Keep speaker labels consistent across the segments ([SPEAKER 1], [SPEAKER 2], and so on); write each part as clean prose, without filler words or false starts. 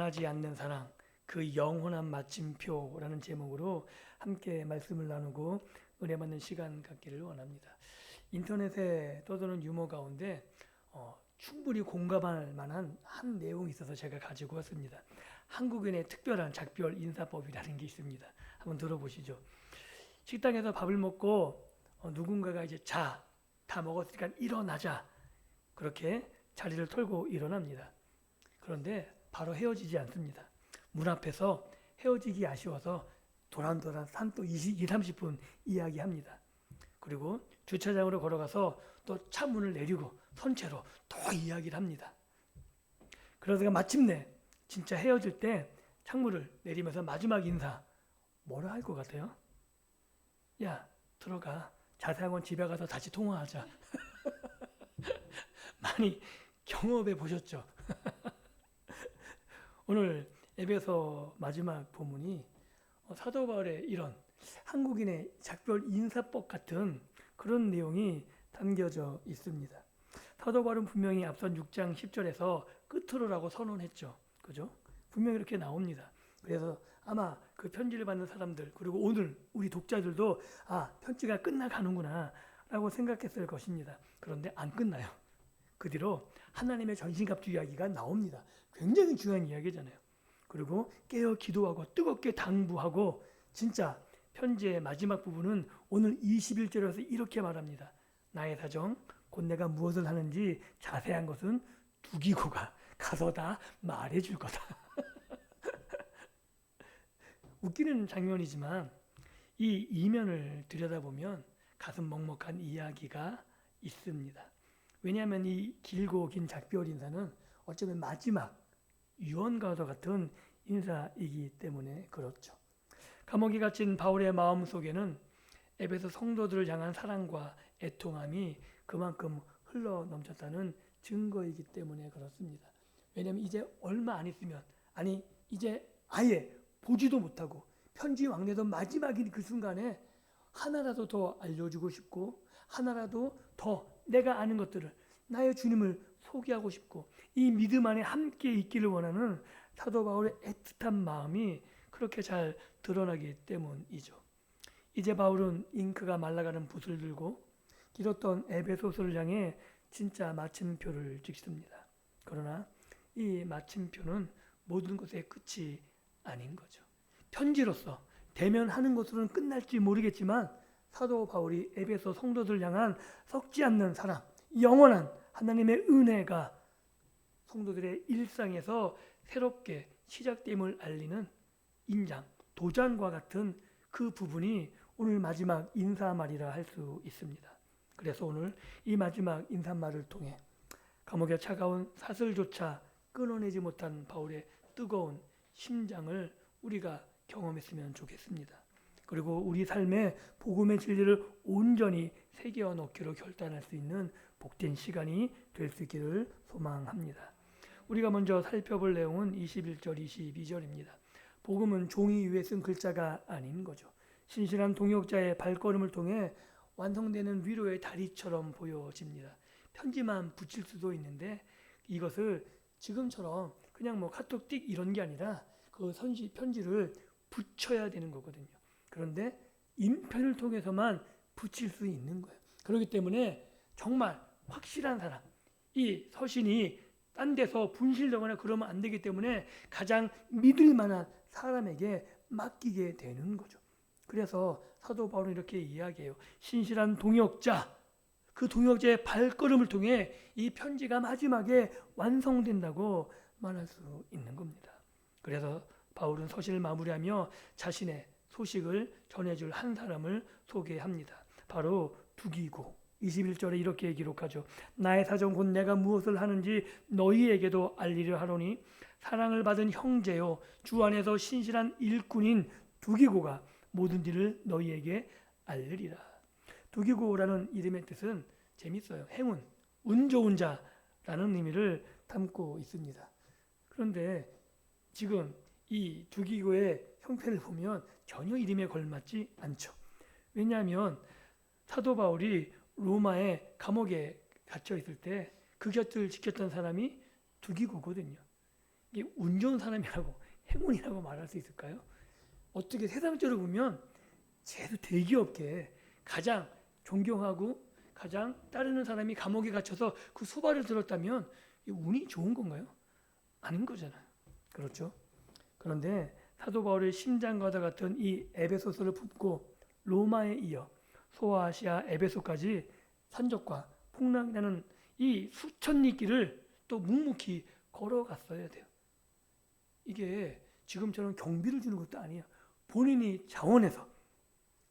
[SPEAKER 1] 변하지 않는 사랑, 그 영원한 마침표라는 제목으로 함께 말씀을 나누고 은혜 받는 시간 갖기를 원합니다. 인터넷에 떠도는 유머 가운데 충분히 공감할 만한 한 내용이 있어서 제가 가지고 왔습니다. 한국인의 특별한 작별 인사법이라는 게 있습니다. 한번 들어보시죠. 식당에서 밥을 먹고 누군가가 이제 다 먹었으니까 일어나자. 그렇게 자리를 털고 일어납니다. 그런데 바로 헤어지지 않습니다. 문 앞에서 헤어지기 아쉬워서 도란도란 또 20, 30분 이야기합니다. 그리고 주차장으로 걸어가서 또 차 문을 내리고 선체로 더 이야기를 합니다. 그러다가 마침내 진짜 헤어질 때 창문을 내리면서 마지막 인사 뭐라 할 것 같아요? 야, 들어가. 자세한 건 집에 가서 다시 통화하자. 많이 경험해 보셨죠? 오늘 에베소 마지막 본문이 사도 바울의 이런 한국인의 작별 인사법 같은 그런 내용이 담겨져 있습니다. 사도 바울은 분명히 앞선 6장 10절에서 끝으로라고 선언했죠. 그죠? 분명히 이렇게 나옵니다. 그래서 아마 그 편지를 받는 사람들 그리고 오늘 우리 독자들도 편지가 끝나가는구나 라고 생각했을 것입니다. 그런데 안 끝나요. 그 뒤로 하나님의 전신갑주 이야기가 나옵니다. 굉장히 중요한 이야기잖아요. 그리고 깨어 기도하고 뜨겁게 당부하고 진짜 편지의 마지막 부분은 오늘 21절에서 이렇게 말합니다. 나의 사정 곧 내가 무엇을 하는지 자세한 것은 두기고 가서 다 말해줄 거다. 웃기는 장면이지만 이 이면을 들여다보면 가슴 먹먹한 이야기가 있습니다. 왜냐하면 이 길고 긴 작별 인사는 어쩌면 마지막 유언과도 같은 인사이기 때문에 그렇죠. 감옥에 갇힌 바울의 마음 속에는 에베소 성도들을 향한 사랑과 애통함이 그만큼 흘러 넘쳤다는 증거이기 때문에 그렇습니다. 왜냐하면 이제 얼마 안 있으면 이제 아예 보지도 못하고 편지 왕래도 마지막인 그 순간에 하나라도 더 알려주고 싶고 하나라도 더 내가 아는 것들을 나의 주님을 소개하고 싶고 이 믿음 안에 함께 있기를 원하는 사도 바울의 애틋한 마음이 그렇게 잘 드러나기 때문이죠. 이제 바울은 잉크가 말라가는 붓을 들고 길었던 에베소서를 향해 진짜 마침표를 찍습니다. 그러나 이 마침표는 모든 것의 끝이 아닌 거죠. 편지로서 대면하는 것으로는 끝날지 모르겠지만 사도 바울이 에베소 성도들 향한 썩지 않는 사랑, 영원한 하나님의 은혜가 성도들의 일상에서 새롭게 시작됨을 알리는 인장, 도장과 같은 그 부분이 오늘 마지막 인사말이라 할 수 있습니다. 그래서 오늘 이 마지막 인사말을 통해 감옥의 차가운 사슬조차 끊어내지 못한 바울의 뜨거운 심장을 우리가 경험했으면 좋겠습니다. 그리고 우리 삶에 복음의 진리를 온전히 새겨 넣기로 결단할 수 있는 복된 시간이 될 수 있기를 소망합니다. 우리가 먼저 살펴볼 내용은 21절, 22절입니다. 복음은 종이 위에 쓴 글자가 아닌 거죠. 신실한 동역자의 발걸음을 통해 완성되는 위로의 다리처럼 보여집니다. 편지만 붙일 수도 있는데 이것을 지금처럼 그냥 카톡 띡 이런 게 아니라 그 편지를 붙여야 되는 거거든요. 그런데 인편을 통해서만 붙일 수 있는 거예요. 그렇기 때문에 정말 확실한 사람, 이 서신이 딴 데서 분실되거나 그러면 안 되기 때문에 가장 믿을 만한 사람에게 맡기게 되는 거죠. 그래서 사도 바울은 이렇게 이야기해요. 신실한 동역자, 그 동역자의 발걸음을 통해 이 편지가 마지막에 완성된다고 말할 수 있는 겁니다. 그래서 바울은 서신을 마무리하며 자신의 소식을 전해줄 한 사람을 소개합니다. 바로 두기고 21절에 이렇게 기록하죠. 나의 사정 곧 내가 무엇을 하는지 너희에게도 알리려 하노니 사랑을 받은 형제요 주 안에서 신실한 일꾼인 두기고가 모든 일을 너희에게 알리리라. 두기고라는 이름의 뜻은 재밌어요. 행운, 운 좋은 자라는 의미를 담고 있습니다. 그런데 지금 이 두기고의 형태를 보면 전혀 이름에 걸맞지 않죠. 왜냐하면 사도 바울이 로마의 감옥에 갇혀 있을 때 그 곁을 지켰던 사람이 두기고거든요. 이게 운 좋은 사람이라고 행운이라고 말할 수 있을까요? 어떻게 세상적으로 보면 제도 대기업계 가장 존경하고 가장 따르는 사람이 감옥에 갇혀서 그 수발을 들었다면 이 운이 좋은 건가요? 아닌 거잖아요. 그렇죠? 그런데 사도 바울의 심장과도 같은 이 에베소서를 품고 로마에 이어 소아시아 에베소까지 산적과 풍랑이라는 이 수천 리 길을 또 묵묵히 걸어갔어야 돼요. 이게 지금처럼 경비를 주는 것도 아니에요. 본인이 자원해서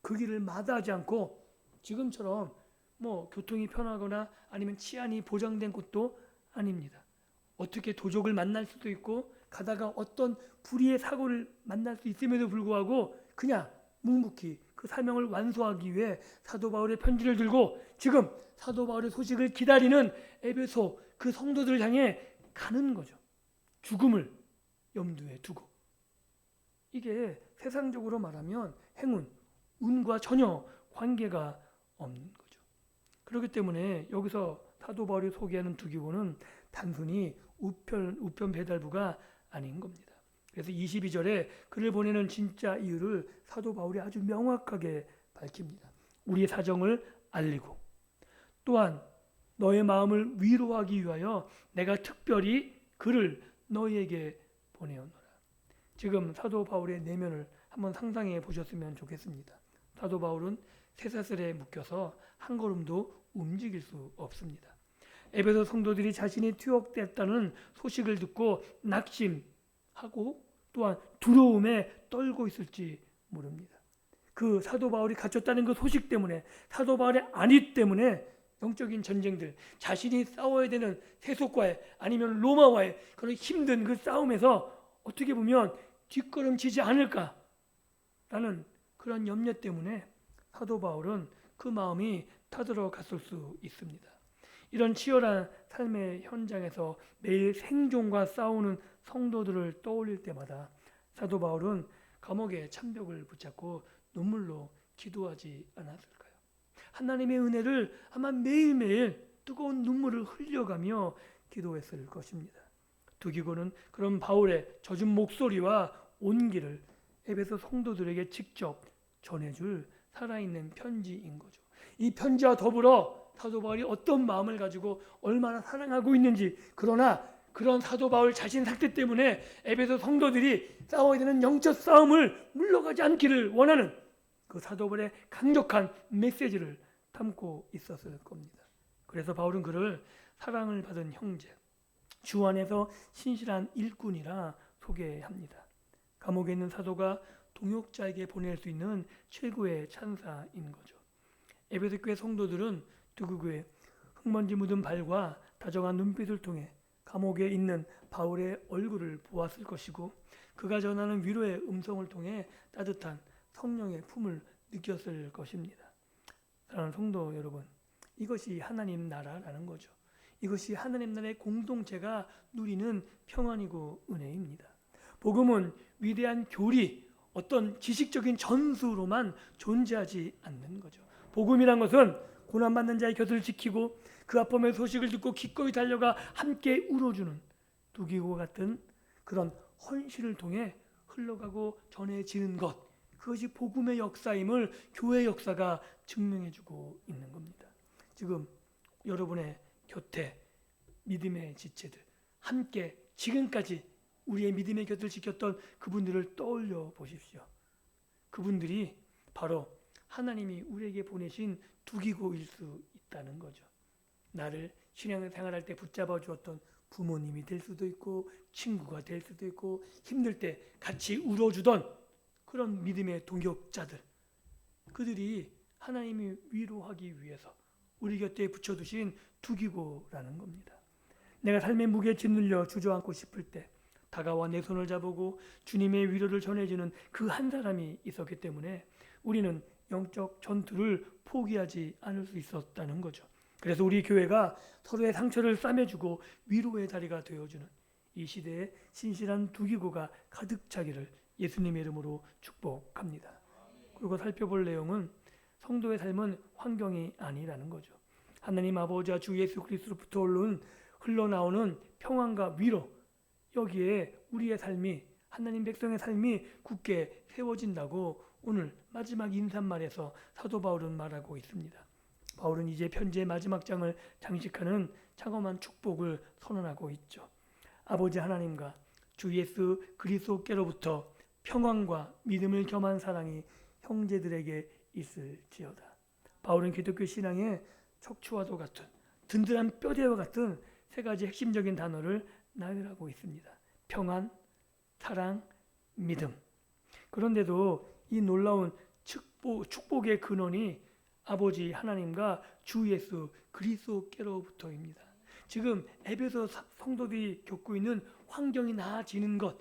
[SPEAKER 1] 그 길을 마다하지 않고 지금처럼 뭐 교통이 편하거나 아니면 치안이 보장된 곳도 아닙니다. 어떻게 도적을 만날 수도 있고 가다가 어떤 불의의 사고를 만날 수 있음에도 불구하고 그냥 묵묵히 그 사명을 완수하기 위해 사도 바울의 편지를 들고 지금 사도 바울의 소식을 기다리는 에베소 그 성도들을 향해 가는 거죠. 죽음을 염두에 두고. 이게 세상적으로 말하면 행운, 운과 전혀 관계가 없는 거죠. 그렇기 때문에 여기서 사도 바울이 소개하는 두기고는 단순히 우편 배달부가 아닌 겁니다. 그래서 22절에 그를 보내는 진짜 이유를 사도 바울이 아주 명확하게 밝힙니다. 우리의 사정을 알리고 또한 너의 마음을 위로하기 위하여 내가 특별히 그를 너희에게 보내었노라. 지금 사도 바울의 내면을 한번 상상해 보셨으면 좋겠습니다. 사도 바울은 쇠사슬에 묶여서 한 걸음도 움직일 수 없습니다. 에베소 성도들이 자신이 투옥됐다는 소식을 듣고 낙심하고 또한 두려움에 떨고 있을지 모릅니다. 그 사도 바울이 갇혔다는 그 소식 때문에 사도 바울의 안위 때문에 영적인 전쟁들, 자신이 싸워야 되는 세속과의 아니면 로마와의 그런 힘든 그 싸움에서 어떻게 보면 뒷걸음치지 않을까라는 그런 염려 때문에 사도 바울은 그 마음이 타들어갔을 수 있습니다. 이런 치열한 삶의 현장에서 매일 생존과 싸우는 성도들을 떠올릴 때마다 사도 바울은 감옥의 참벽을 붙잡고 눈물로 기도하지 않았을까요? 하나님의 은혜를 아마 매일매일 뜨거운 눈물을 흘려가며 기도했을 것입니다. 두기고는 그런 바울의 젖은 목소리와 온기를 에베소 성도들에게 직접 전해줄 살아있는 편지인 거죠. 이 편지와 더불어 사도 바울이 어떤 마음을 가지고 얼마나 사랑하고 있는지, 그러나 그런 사도 바울 자신 상태 때문에 에베소 성도들이 싸워야 되는 영적 싸움을 물러가지 않기를 원하는 그 사도 바울의 강력한 메시지를 담고 있었을 겁니다. 그래서 바울은 그를 사랑을 받은 형제, 주 안에서 신실한 일꾼이라 소개합니다. 감옥에 있는 사도가 동역자에게 보낼 수 있는 최고의 찬사인 거죠. 에베소 교회 성도들은 두구교의 흙먼지 묻은 발과 다정한 눈빛을 통해 감옥에 있는 바울의 얼굴을 보았을 것이고 그가 전하는 위로의 음성을 통해 따뜻한 성령의 품을 느꼈을 것입니다. 사랑하는 성도 여러분, 이것이 하나님 나라라는 거죠. 이것이 하나님 나라의 공동체가 누리는 평안이고 은혜입니다. 복음은 위대한 교리, 어떤 지식적인 전수로만 존재하지 않는 거죠. 복음이란 것은 고난받는 자의 곁을 지키고 그 아픔의 소식을 듣고 기꺼이 달려가 함께 울어주는 두기고와 같은 그런 헌신을 통해 흘러가고 전해지는 것, 그것이 복음의 역사임을 교회의 역사가 증명해주고 있는 겁니다. 지금 여러분의 곁에 믿음의 지체들, 함께 지금까지 우리의 믿음의 곁을 지켰던 그분들을 떠올려 보십시오. 그분들이 바로 하나님이 우리에게 보내신 두기고일 수 있다는 거죠. 나를 신앙생활할 때 붙잡아 주었던 부모님이 될 수도 있고 친구가 될 수도 있고 힘들 때 같이 울어주던 그런 믿음의 동역자들, 그들이 하나님이 위로하기 위해서 우리 곁에 붙여두신 두기고라는 겁니다. 내가 삶의 무게에 짓눌려 주저앉고 싶을 때 다가와 내 손을 잡고 주님의 위로를 전해주는 그 한 사람이 있었기 때문에 우리는 영적 전투를 포기하지 않을 수 있었다는 거죠. 그래서 우리 교회가 서로의 상처를 싸매주고 위로의 자리가 되어주는 이 시대에 신실한 두기고가 가득 차기를 예수님의 이름으로 축복합니다. 그리고 살펴볼 내용은 성도의 삶은 환경이 아니라는 거죠. 하나님 아버지와 주 예수 그리스도로부터 흘러나오는 평안과 위로, 여기에 우리의 삶이, 하나님 백성의 삶이 굳게 세워진다고 오늘 마지막 인사말에서 사도 바울은 말하고 있습니다. 바울은 이제 편지의 마지막 장을 장식하는 장엄한 축복을 선언하고 있죠. 아버지 하나님과 주 예수 그리스도께로부터 평안과 믿음을 겸한 사랑이 형제들에게 있을지어다. 바울은 기독교 신앙의 척추와도 같은, 든든한 뼈대와 같은 세 가지 핵심적인 단어를 나열하고 있습니다. 평안, 사랑, 믿음. 그런데도 이 놀라운 축복의 근원이 아버지 하나님과 주 예수 그리스도께로부터입니다. 지금 에베소 성도들이 겪고 있는 환경이 나아지는 것,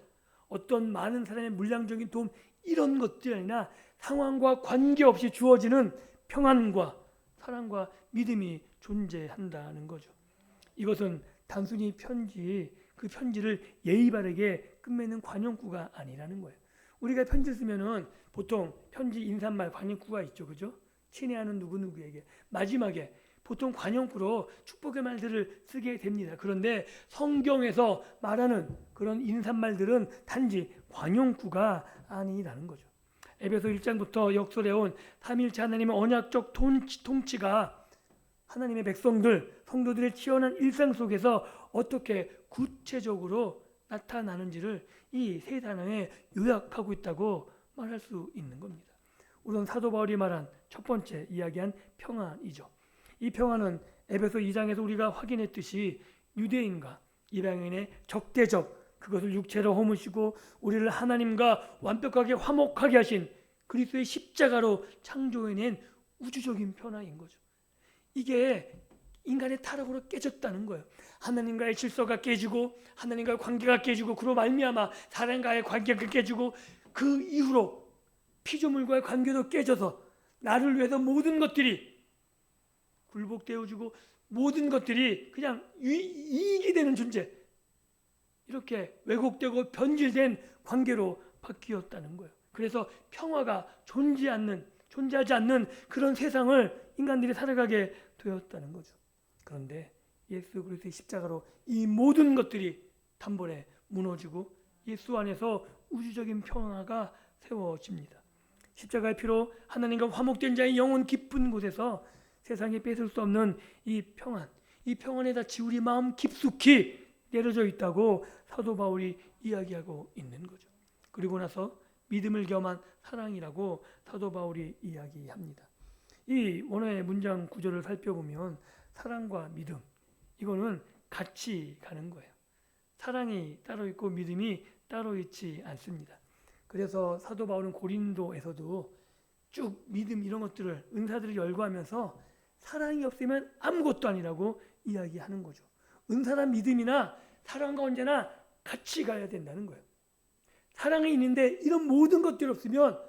[SPEAKER 1] 어떤 많은 사람의 물량적인 도움, 이런 것들이 아니라 상황과 관계없이 주어지는 평안과 사랑과 믿음이 존재한다는 거죠. 이것은 단순히 그 편지를 예의 바르게 끝맺는 관용구가 아니라는 거예요. 우리가 편지를 쓰면은 보통 편지 인사말 관용구가 있죠, 그죠? 친애하는 누구누구에게 마지막에 보통 관용구로 축복의 말들을 쓰게 됩니다. 그런데 성경에서 말하는 그런 인사말들은 단지 관용구가 아니라는 거죠. 에베소 1장부터 역설해온 삼위일체 하나님의 언약적 통치가 하나님의 백성들, 성도들의 치열한 일상 속에서 어떻게 구체적으로 나타나는지를 이 세 단어에 요약하고 있다고 말할 수 있는 겁니다. 우선 사도 바울이 말한 첫 번째 이야기한 평안이죠. 이 평안은 에베소 2장에서 우리가 확인했듯이 유대인과 이방인의 적대적, 그것을 육체로 허무시고 우리를 하나님과 완벽하게 화목하게 하신 그리스도의 십자가로 창조해낸 우주적인 변화인 거죠. 이게 인간의 타락으로 깨졌다는 거예요. 하나님과의 질서가 깨지고 하나님과의 관계가 깨지고 그로 말미암아 사람과의 관계가 깨지고 그 이후로 피조물과의 관계도 깨져서 나를 위해서 모든 것들이 굴복되어지고 모든 것들이 그냥 이익이 되는 존재, 이렇게 왜곡되고 변질된 관계로 바뀌었다는 거예요. 그래서 평화가 존재하지 않는 그런 세상을 인간들이 살아가게 되었다는 거죠. 그런데 예수 그리스도의 십자가로 이 모든 것들이 단번에 무너지고 예수 안에서 우주적인 평화가 세워집니다. 십자가의 피로 하나님과 화목된 자의 영혼 깊은 곳에서 세상에 뺏을 수 없는 이 평안에다 지우리 마음 깊숙이 내려져 있다고 사도 바울이 이야기하고 있는 거죠. 그리고 나서 믿음을 겸한 사랑이라고 사도 바울이 이야기합니다. 이 원어의 문장 구조를 살펴보면 사랑과 믿음, 이거는 같이 가는 거예요. 사랑이 따로 있고 믿음이 따로 있지 않습니다. 그래서 사도 바울은 고린도에서도 쭉 믿음 이런 것들을, 은사들을 열거하면서 사랑이 없으면 아무것도 아니라고 이야기하는 거죠. 은사나 믿음이나 사랑과 언제나 같이 가야 된다는 거예요. 사랑이 있는데 이런 모든 것들이 없으면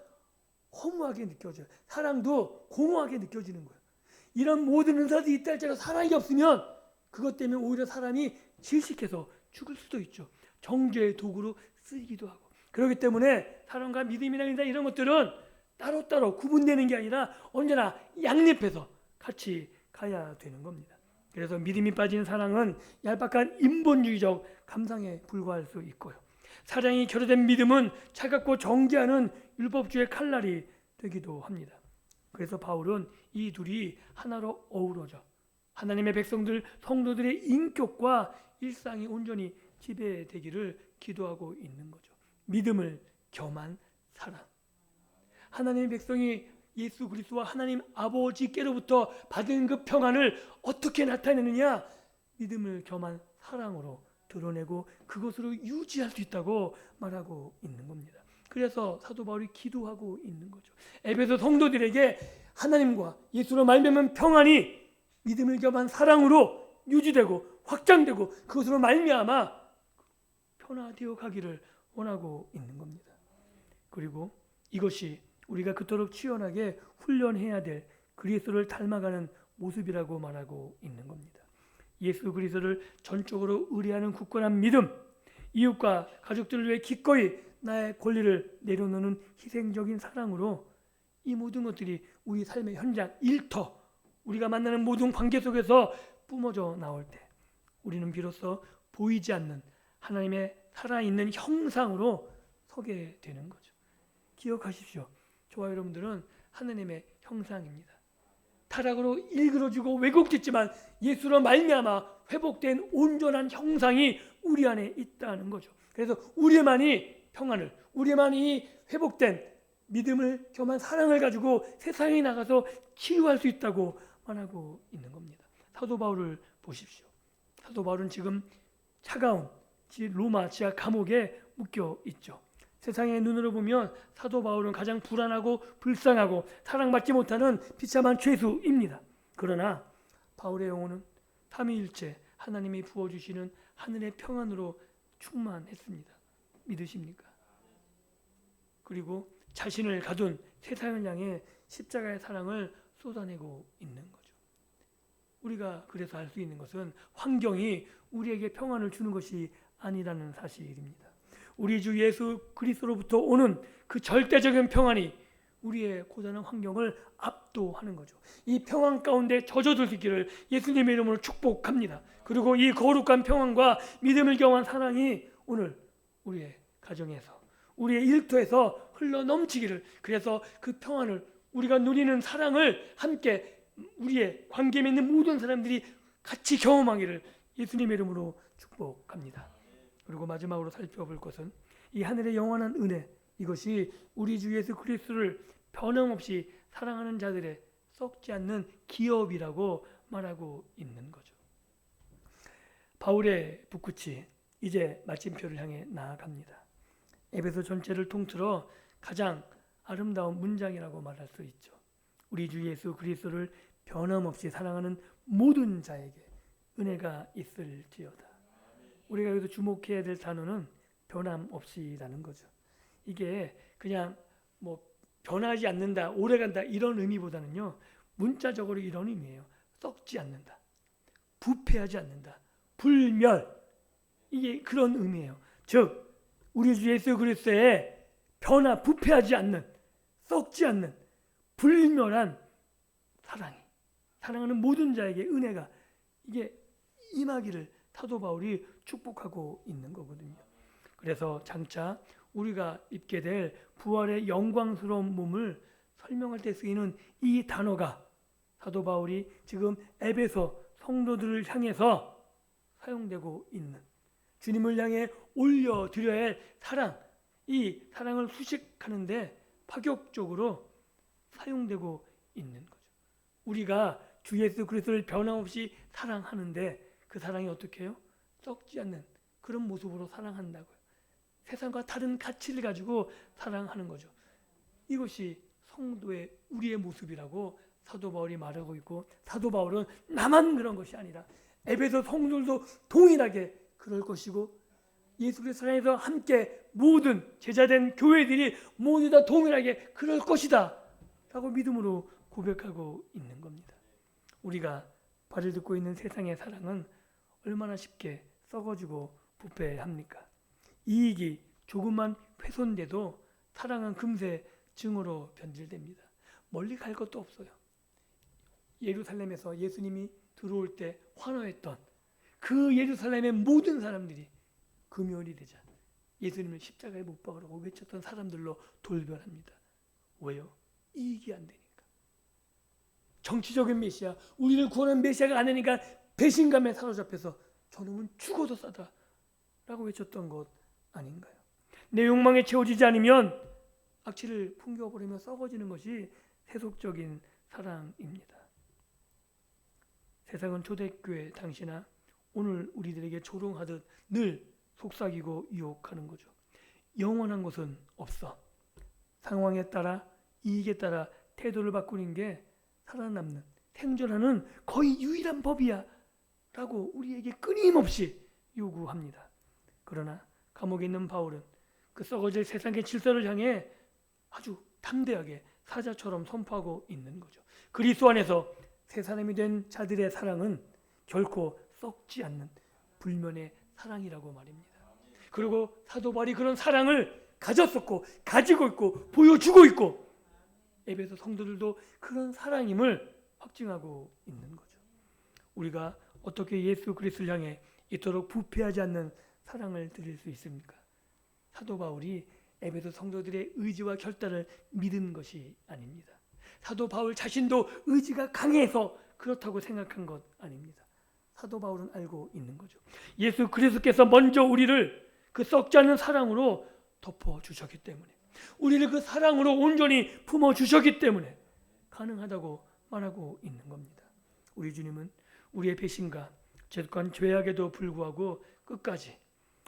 [SPEAKER 1] 허무하게 느껴져요. 사랑도 공허하게 느껴지는 거예요. 이런 모든 은사들이 있다 할지라도 사랑이 없으면 그것 때문에 오히려 사람이 질식해서 죽을 수도 있죠. 정죄의 도구로 쓰이기도 하고. 그렇기 때문에 사랑과 믿음이나 이런 것들은 따로따로 구분되는 게 아니라 언제나 양립해서 같이 가야 되는 겁니다. 그래서 믿음이 빠진 사랑은 얄팍한 인본주의적 감상에 불과할 수 있고요. 사랑이 결여된 믿음은 차갑고 정죄하는 율법주의 칼날이 되기도 합니다. 그래서 바울은 이 둘이 하나로 어우러져 하나님의 백성들, 성도들의 인격과 일상이 온전히 지배되기를 기도하고 있는 거죠. 믿음을 겸한 사랑. 하나님의 백성이 예수 그리스도와 하나님 아버지께로부터 받은 그 평안을 어떻게 나타내느냐? 믿음을 겸한 사랑으로 드러내고 그것으로 유지할 수 있다고 말하고 있는 겁니다. 그래서 사도 바울이 기도하고 있는 거죠. 에베소 성도들에게 하나님과 예수로 말미암은 평안이 믿음을 겸한 사랑으로 유지되고 확장되고 그것으로 말미암아 변화되어 가기를 원하고 있는 겁니다. 그리고 이것이 우리가 그토록 치열하게 훈련해야 될 그리스도를 닮아가는 모습이라고 말하고 있는 겁니다. 예수 그리스도를 전적으로 의뢰하는 굳건한 믿음, 이웃과 가족들을 위해 기꺼이 나의 권리를 내려놓는 희생적인 사랑으로 이 모든 것들이 우리 삶의 현장, 일터, 우리가 만나는 모든 관계 속에서 뿜어져 나올 때 우리는 비로소 보이지 않는 하나님의 살아있는 형상으로 서게 되는 거죠. 기억하십시오. 저와 여러분들은 하느님의 형상입니다. 타락으로 일그러지고 왜곡됐지만 예수로 말미암아 회복된 온전한 형상이 우리 안에 있다는 거죠. 그래서 우리만이 평안을, 우리만이 회복된 믿음을 겸한 사랑을 가지고 세상에 나가서 치유할 수 있다고 말하고 있는 겁니다. 사도 바울을 보십시오. 사도 바울은 지금 차가운 로마 지하 감옥에 묶여 있죠. 세상의 눈으로 보면 사도 바울은 가장 불안하고 불쌍하고 사랑받지 못하는 비참한 죄수입니다. 그러나 바울의 영혼은 삼위일체 하나님이 부어주시는 하늘의 평안으로 충만했습니다. 믿으십니까? 그리고 자신을 가둔 세상을 향해 십자가의 사랑을 쏟아내고 있는 거죠. 우리가 그래서 알 수 있는 것은 환경이 우리에게 평안을 주는 것이 아니라는 사실입니다. 우리 주 예수 그리스도로부터 오는 그 절대적인 평안이 우리의 고단한 환경을 압도하는 거죠. 이 평안 가운데 젖어들 수 있기를 예수님의 이름으로 축복합니다. 그리고 이 거룩한 평안과 믿음을 경한 사랑이 오늘 우리의 가정에서, 우리의 일터에서 흘러 넘치기를, 그래서 그 평안을, 우리가 누리는 사랑을 함께 우리의 관계 맺는 모든 사람들이 같이 경험하기를 예수님의 이름으로 축복합니다. 그리고 마지막으로 살펴볼 것은 이 하늘의 영원한 은혜, 이것이 우리 주 예수 그리스도를 변함없이 사랑하는 자들의 썩지 않는 기업이라고 말하고 있는 거죠. 바울의 붓끝이 이제 마침표를 향해 나아갑니다. 에베소 전체를 통틀어 가장 아름다운 문장이라고 말할 수 있죠. 우리 주 예수 그리스도를 변함없이 사랑하는 모든 자에게 은혜가 있을지어다. 우리가 여기서 주목해야 될 단어는 변함없이라는 거죠. 이게 그냥 뭐 변하지 않는다, 오래간다 이런 의미보다는요, 문자적으로 이런 의미예요. 썩지 않는다, 부패하지 않는다, 불멸, 이게 그런 의미예요. 즉 우리 주 예수 그리스도의 부패하지 않는, 썩지 않는 불멸한 사랑이, 사랑하는 모든 자에게 은혜가 이게 임하기를 사도 바울이 축복하고 있는 거거든요. 그래서 장차 우리가 입게 될 부활의 영광스러운 몸을 설명할 때 쓰이는 이 단어가 사도 바울이 지금 에베소 성도들을 향해서 사용되고 있는, 주님을 향해 올려드려야 할 사랑, 이 사랑을 수식하는데 파격적으로 사용되고 있는 거죠. 우리가 주 예수 그리스도를 변함없이 사랑하는데 그 사랑이 어떻게 해요? 썩지 않는 그런 모습으로 사랑한다고요. 세상과 다른 가치를 가지고 사랑하는 거죠. 이것이 성도의 우리의 모습이라고 사도 바울이 말하고 있고, 사도 바울은 나만 그런 것이 아니라 에베소 성도들도 동일하게 그럴 것이고, 예수 그리스도 사랑에서 함께 모든 제자된 교회들이 모두 다 동일하게 그럴 것이다 라고 믿음으로 고백하고 있는 겁니다. 우리가 발을 딛고 있는 세상의 사랑은 얼마나 쉽게 썩어지고 부패합니까? 이익이 조금만 훼손돼도 사랑은 금세 증오로 변질됩니다. 멀리 갈 것도 없어요. 예루살렘에서 예수님이 들어올 때 환호했던 그 예루살렘의 모든 사람들이 금요일이 되자 예수님을 십자가에 못 박으라고 외쳤던 사람들로 돌변합니다. 왜요? 이익이 안 되니까. 정치적인 메시아, 우리를 구원하는 메시아가 안 되니까 배신감에 사로잡혀서 저놈은 죽어도 싸다 라고 외쳤던 것 아닌가요? 내 욕망에 채워지지 않으면 악취를 풍겨버리며 썩어지는 것이 세속적인 사랑입니다. 세상은 초대교회 당시나 오늘 우리들에게 조롱하듯 늘 속삭이고 유혹하는 거죠. 영원한 것은 없어. 상황에 따라, 이익에 따라 태도를 바꾸는 게 살아남는, 생존하는 거의 유일한 법이야 라고 우리에게 끊임없이 요구합니다. 그러나 감옥에 있는 바울은 그 썩어질 세상의 질서를 향해 아주 담대하게 사자처럼 선포하고 있는 거죠. 그리스도 안에서 새 사람이 된 자들의 사랑은 결코 썩지 않는 불면의 사랑이라고 말입니다. 그리고 사도 바울이 그런 사랑을 가졌었고 가지고 있고 보여주고 있고 에베소 성도들도 그런 사랑임을 확증하고 있는 거죠. 우리가 어떻게 예수 그리스도를 향해 이토록 부패하지 않는 사랑을 드릴 수 있습니까? 사도 바울이 에베소 성도들의 의지와 결단을 믿은 것이 아닙니다. 사도 바울 자신도 의지가 강해서 그렇다고 생각한 것 아닙니다. 사도 바울은 알고 있는 거죠. 예수 그리스도께서 먼저 우리를 그 썩지 않는 사랑으로 덮어주셨기 때문에, 우리를 그 사랑으로 온전히 품어주셨기 때문에 가능하다고 말하고 있는 겁니다. 우리 주님은 우리의 배신과 죄악한 죄악에도 불구하고 끝까지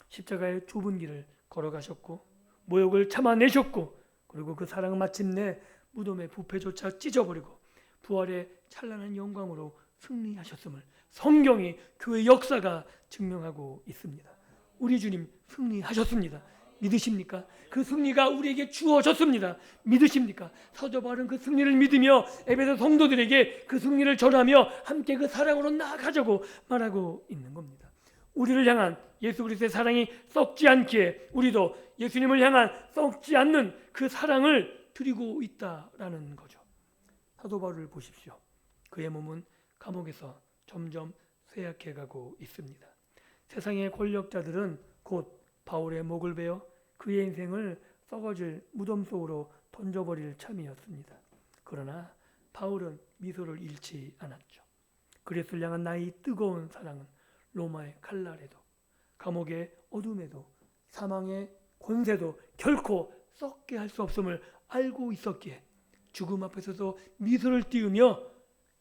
[SPEAKER 1] 십자가의 좁은 길을 걸어가셨고 모욕을 참아내셨고, 그리고 그 사랑은 마침내 무덤의 부패조차 찢어버리고 부활의 찬란한 영광으로 승리하셨음을 성경이, 교회 역사가 증명하고 있습니다. 우리 주님 승리하셨습니다. 믿으십니까? 그 승리가 우리에게 주어졌습니다. 믿으십니까? 사도 바울은 그 승리를 믿으며 에베소 성도들에게 그 승리를 전하며 함께 그 사랑으로 나아가자고 말하고 있는 겁니다. 우리를 향한 예수 그리스도의 사랑이 썩지 않기에 우리도 예수님을 향한 썩지 않는 그 사랑을 드리고 있다라는 거죠. 사도 바울을 보십시오. 그의 몸은 감옥에서 점점 쇠약해가고 있습니다. 세상의 권력자들은 곧 바울의 목을 베어 그의 인생을 썩어질 무덤 속으로 던져버릴 참이었습니다. 그러나 바울은 미소를 잃지 않았죠. 그리스도를 향한 나의 뜨거운 사랑은 로마의 칼날에도, 감옥의 어둠에도, 사망의 권세도 결코 썩게 할 수 없음을 알고 있었기에 죽음 앞에서도 미소를 띄우며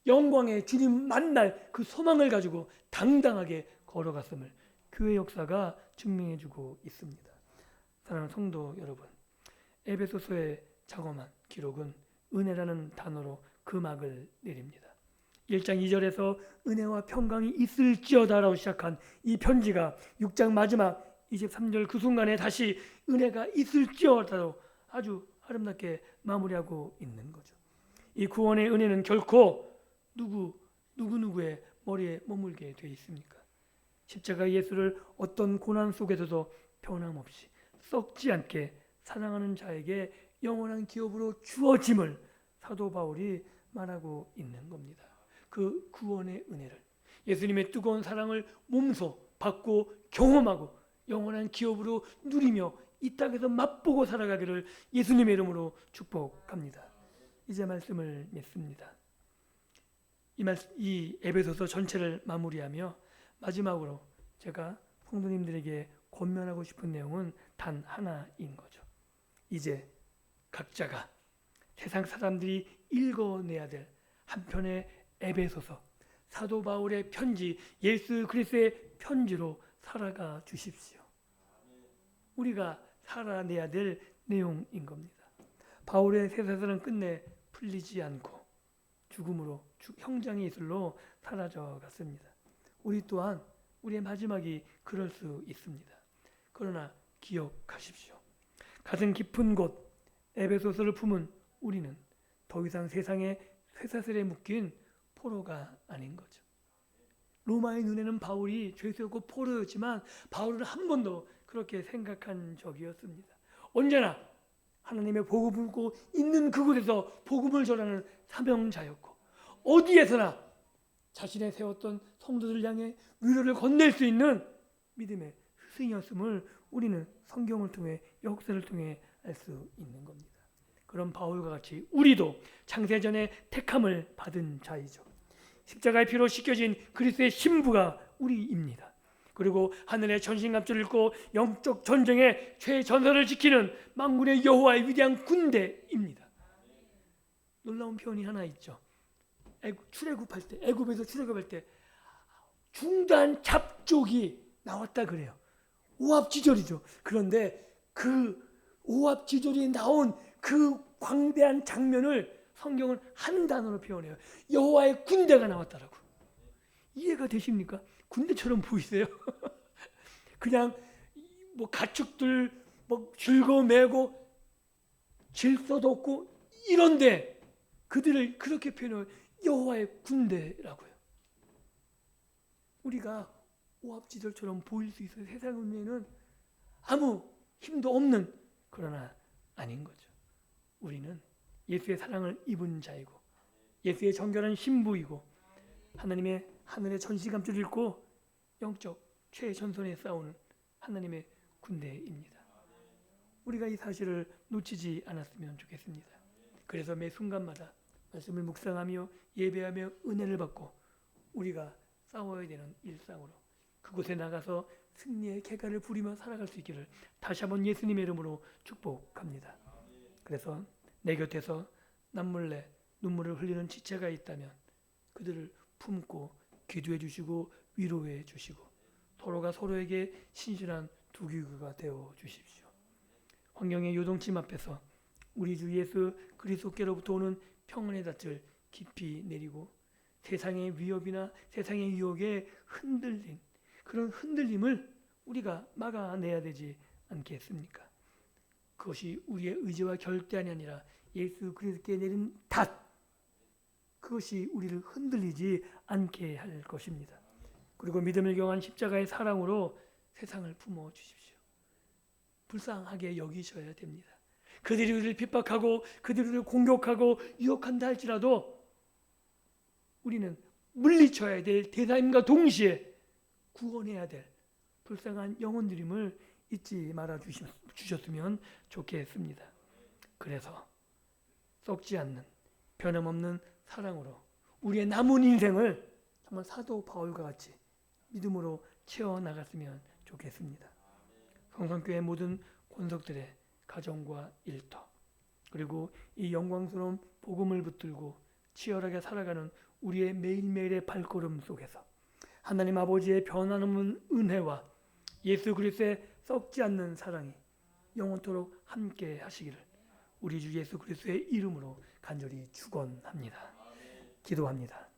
[SPEAKER 1] 영광의 주님 만날 그 소망을 가지고 당당하게 걸어갔음을 교회 역사가 증명해주고 있습니다. 사랑하는 성도 여러분, 에베소서의 장엄한 기록은 은혜라는 단어로 금악을 내립니다. 1장 2절에서 은혜와 평강이 있을지어다라고 시작한 이 편지가 6장 마지막 23절 그 순간에 다시 은혜가 있을지어다로 아주 아름답게 마무리하고 있는 거죠. 이 구원의 은혜는 결코 누구누구의 머리에 머물게 되어 있습니까? 십자가 예수를 어떤 고난 속에서도 변함없이 썩지 않게 사랑하는 자에게 영원한 기업으로 주어짐을 사도 바울이 말하고 있는 겁니다. 그 구원의 은혜를, 예수님의 뜨거운 사랑을 몸소 받고 경험하고 영원한 기업으로 누리며 이 땅에서 맛보고 살아가기를 예수님의 이름으로 축복합니다. 이제 말씀을 맺습니다. 이 에베소서 전체를 마무리하며 마지막으로 제가 성도님들에게 권면하고 싶은 내용은 단 하나인 거죠. 이제 각자가 세상 사람들이 읽어내야 될 한편의 에베소서, 사도 바울의 편지, 예수 그리스도의 편지로 살아가 주십시오. 우리가 살아내야 될 내용인 겁니다. 바울의 세사슬은 끝내 풀리지 않고 죽음으로 형장의 이슬로 사라져 갔습니다. 우리 또한 우리의 마지막이 그럴 수 있습니다. 그러나 기억하십시오. 가슴 깊은 곳 에베소서를 품은 우리는 더 이상 세상의 쇠사슬에 묶인 포로가 아닌 거죠. 로마의 눈에는 바울이 죄수였고 포로였지만 바울은 한 번도 그렇게 생각한 적이 없습니다. 언제나 하나님의 복음을 믿고 있는 그곳에서 복음을 전하는 사명자였고, 어디에서나 자신의 세웠던 성도들 향해 위로를 건넬 수 있는 믿음의 스승이었음을 우리는 성경을 통해, 역사를 통해 알 수 있는 겁니다. 그런 바울과 같이 우리도 창세전에 택함을 받은 자이죠. 십자가의 피로 씻겨진 그리스도의 신부가 우리입니다. 그리고 하늘의 전신갑주를 입고 영적 전쟁의 최전선을 지키는 만군의 여호와의 위대한 군대입니다. 놀라운 표현이 하나 있죠. 출애굽할 때, 애굽에서 출애굽할 때 중단 잡족이 나왔다 그래요. 오합지졸이죠. 그런데 그 오합지졸이 나온 그 광대한 장면을 성경은 한 단어로 표현해요. 여호와의 군대가 나왔다라고. 이해가 되십니까? 군대처럼 보이세요? 그냥 뭐 가축들 뭐 줄거 매고 질서도 없고 이런데 그들을 그렇게 표현해요. 여호와의 군대라고요. 우리가 오합지졸처럼 보일 수 있어요. 세상 운명에는 아무 힘도 없는, 그러나 아닌 거죠. 우리는 예수의 사랑을 입은 자이고 예수의 정결한 신부이고 하나님의 하늘의 전시감줄을 입고 영적 최전선에 싸우는 하나님의 군대입니다. 우리가 이 사실을 놓치지 않았으면 좋겠습니다. 그래서 매 순간마다 말씀을 묵상하며 예배하며 은혜를 받고 우리가 싸워야 되는 일상으로 그곳에 나가서 승리의 객가를 부리며 살아갈 수 있기를 다시 한번 예수님의 이름으로 축복합니다. 그래서 내 곁에서 남몰래 눈물을 흘리는 지체가 있다면 그들을 품고 기도해 주시고 위로해 주시고 서로가 서로에게 신실한 두기구가 되어 주십시오. 환경의 요동침 앞에서 우리 주 예수 그리스도께로부터 오는 평안의 닻을 깊이 내리고 세상의 위협이나 세상의 유혹에 흔들린 그런 흔들림을 우리가 막아내야 되지 않겠습니까? 그것이 우리의 의지와 결단이 아니라 예수 그리스도께 내린 닻, 그것이 우리를 흔들리지 않게 할 것입니다. 그리고 믿음을 경한 십자가의 사랑으로 세상을 품어 주십시오. 불쌍하게 여기셔야 됩니다. 그들이 우리를 핍박하고 그들이 우리를 공격하고 유혹한다 할지라도 우리는 물리쳐야 될 대상임과 동시에 구원해야 될 불쌍한 영혼들임을 잊지 말아 주셨으면 좋겠습니다. 그래서 썩지 않는 변함없는 사랑으로 우리의 남은 인생을 정말 사도 바울과 같이 믿음으로 채워나갔으면 좋겠습니다. 성산교회 모든 권속들의 가정과 일터 그리고 이 영광스러운 복음을 붙들고 치열하게 살아가는 우리의 매일매일의 발걸음 속에서 하나님 아버지의 변함없는 은혜와 예수 그리스도의 썩지 않는 사랑이 영원토록 함께 하시기를 우리 주 예수 그리스도의 이름으로 간절히 축원합니다. 기도합니다.